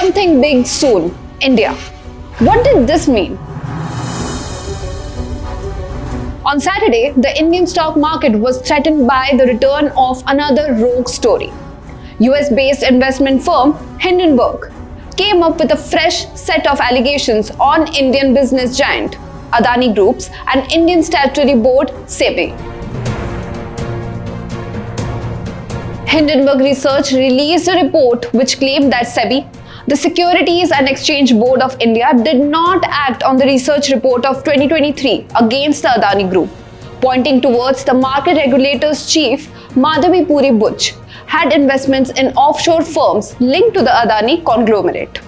Something big soon. India. What did this mean? On Saturday, the Indian stock market was threatened by the return of another rogue story. US-based investment firm Hindenburg came up with a fresh set of allegations on Indian business giant Adani Groups and Indian Statutory Board SEBI. Hindenburg Research released a report which claimed that SEBI, the Securities and Exchange Board of India, did not act on the research report of 2023 against the Adani Group, pointing towards the market regulator's chief, Madhavi Puri Butch, had investments in offshore firms linked to the Adani conglomerate.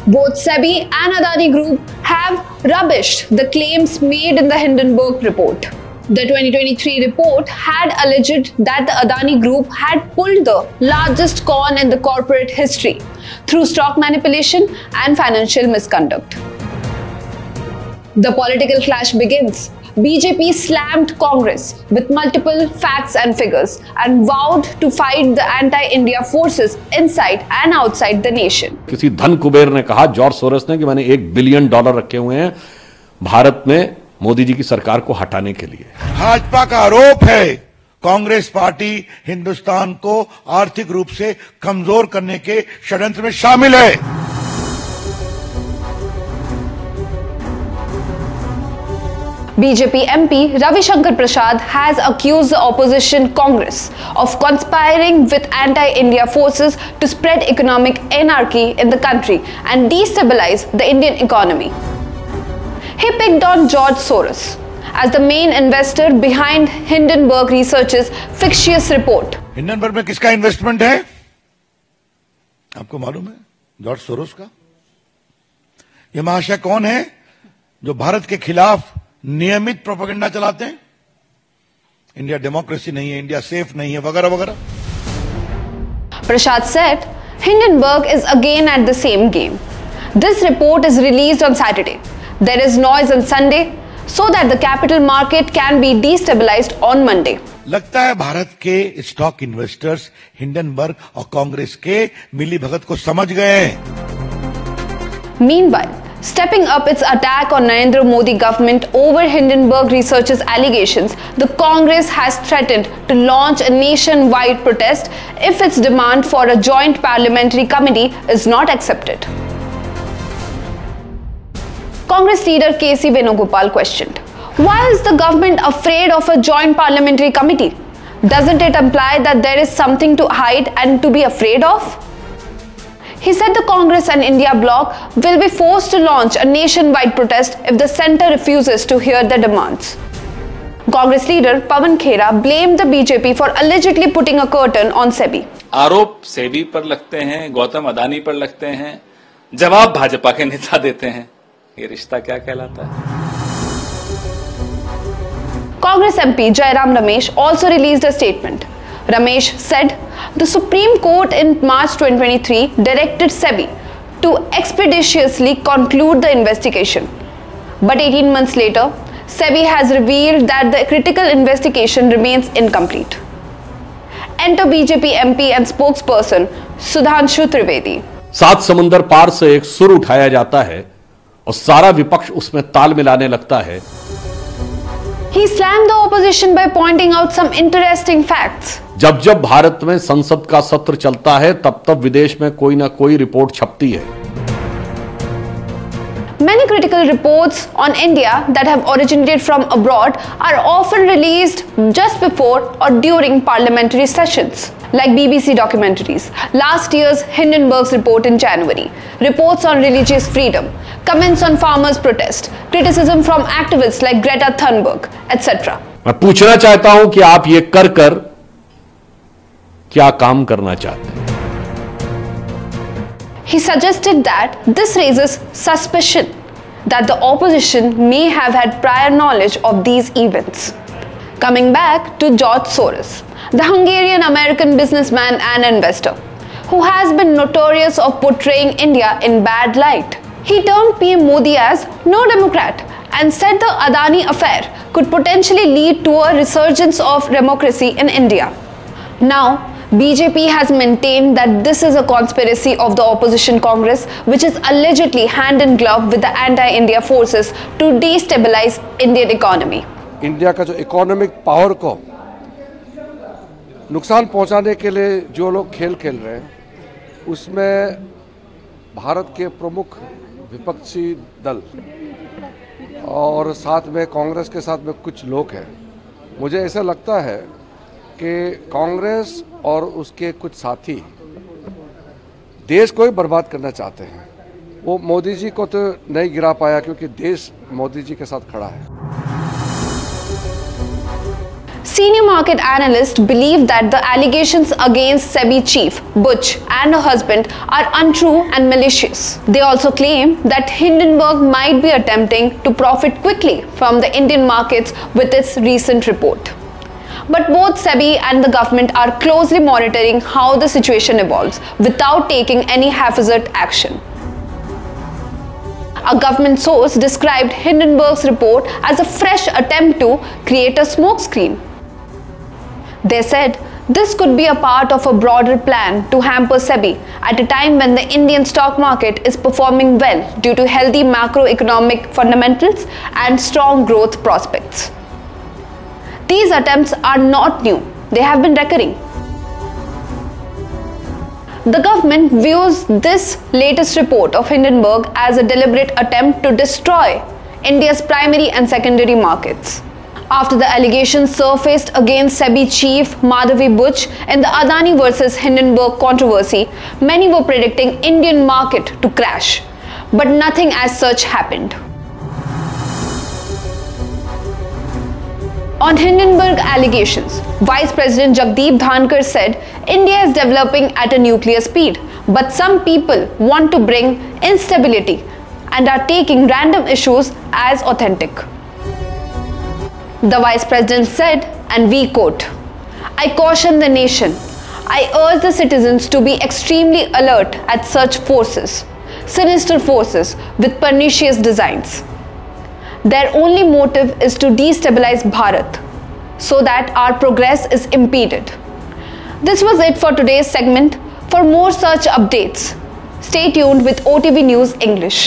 Both SEBI and Adani Group have rubbished the claims made in the Hindenburg report. The 2023 report had alleged that the Adani Group had pulled the largest con in the corporate history through stock manipulation and financial misconduct. The political clash begins. BJP slammed Congress with multiple facts and figures and vowed to fight the anti-India forces inside and outside the nation. किसी धन कुबेर ने कहा, George Soros ने, कि मैंने $1 billion रखे हुए हैं भारत में मोदी जी की सरकार को हटाने के लिए। भाजपा का आरोप है कांग्रेस पार्टी हिंदुस्तान को आर्थिक रूप से कमजोर करने के षड्यंत्र में शामिल है। BJP MP Ravi Shankar Prasad has accused the opposition Congress of conspiring with anti-India forces to spread economic anarchy in the country and destabilize the Indian economy. He picked on George Soros as the main investor behind Hindenburg Research's fictitious report. Hindenburg में किसका investment है? आपको मालूम है? George Soros का। ये महाशय कौन है जो भारत के खिलाफ नियमित प्रोपेगेंडा चलाते हैं? इंडिया डेमोक्रेसी नहीं है, इंडिया सेफ नहीं है, वगैरह वगैरह। Prasad said Hindenburg is again at the same game. This report is released on Saturday. There is noise on Sunday so that the capital market can be destabilized on Monday. लगता है भारत के stock investors Hindenburg और कांग्रेस के मिली भगत को समझ गए हैं। Meanwhile, stepping up its attack on Narendra Modi government over Hindenburg Research's allegations, the Congress has threatened to launch a nationwide protest if its demand for a joint parliamentary committee is not accepted. Congress leader K.C. Venugopal questioned, why is the government afraid of a joint parliamentary committee? Doesn't it imply that there is something to hide and to be afraid of? He said the Congress and India bloc will be forced to launch a nationwide protest if the centre refuses to hear their demands. Congress leader Pawan Khera blamed the BJP for allegedly putting a curtain on SEBI. आरोप सेबी पर लगते हैं, गौतम अदानी पर लगते हैं, जवाब भाजपा के नेता देते हैं। ये रिश्ता क्या कहलाता है? Congress MP Jairam Ramesh also released a statement. Ramesh said the Supreme Court in March 2023 directed SEBI to expeditiously conclude the investigation. But 18 months later, SEBI has revealed that the critical investigation remains incomplete. Enter BJP MP and spokesperson Sudhanshu Trivedi. सात समुंदर पार से एक सुर उठाया जाता है और सारा विपक्ष उसमें ताल मिलाने लगता है। He slammed the opposition by pointing out some interesting facts. जब जब भारत में संसद का सत्र चलता है, तब तब विदेश में कोई ना कोई रिपोर्ट छपती है। Many critical reports on India that have originated from abroad are often released just before or during parliamentary sessions, like BBC documentaries, last year's Hindenburg's report in January, reports on religious freedom, comments on farmers' protest, criticism from activists like Greta Thunberg, etc. मैं पूछना चाहता हूं कि आप ये कर क्या काम करना चाहते हैं? He suggested that this raises suspicion that the opposition may have had prior knowledge of these events. Coming back to George Soros, the Hungarian-American businessman and investor, who has been notorious of portraying India in bad light. He termed PM Modi as no Democrat and said the Adani affair could potentially lead to a resurgence of democracy in India. Now, BJP has maintained that this is a conspiracy of the opposition Congress, which is allegedly hand in glove with the anti-India forces to destabilize Indian economy. India का जो economic power को नुकसान पहुंचाने के लिए जो लोग खेल खेल रहे हैं, उसमें भारत के प्रमुख विपक्षी दल और साथ में कांग्रेस के साथ में कुछ लोग हैं। मुझे ऐसा लगता है कि कांग्रेस और उसके कुछ साथी देश को ही बर्बाद करना चाहते हैं। वो मोदी जी को तो नहीं गिरा पाया क्योंकि देश मोदी जी के साथ खड़ा है। Senior market analysts believe that the allegations against SEBI chief Butch and her husband are untrue and malicious. They also claim that Hindenburg might be attempting to profit quickly from the Indian markets with its recent report. But both SEBI and the government are closely monitoring how the situation evolves without taking any haphazard action. A government source described Hindenburg's report as a fresh attempt to create a smokescreen. They said this could be a part of a broader plan to hamper SEBI at a time when the Indian stock market is performing well due to healthy macroeconomic fundamentals and strong growth prospects. These attempts are not new, they have been recurring. The government views this latest report of Hindenburg as a deliberate attempt to destroy India's primary and secondary markets. After the allegations surfaced against SEBI chief Madhavi Butch in the Adani versus Hindenburg controversy, many were predicting Indian market to crash, but nothing as such happened. On Hindenburg allegations, Vice President Jagdeep Dhankar said India is developing at a nuclear speed, but some people want to bring instability and are taking random issues as authentic. The Vice President said, and we quote, "I caution the nation. I urge the citizens to be extremely alert at such forces, sinister forces with pernicious designs. Their only motive is to destabilize Bharat so that our progress is impeded." This was it for today's segment. For more such updates, stay tuned with OTV News English.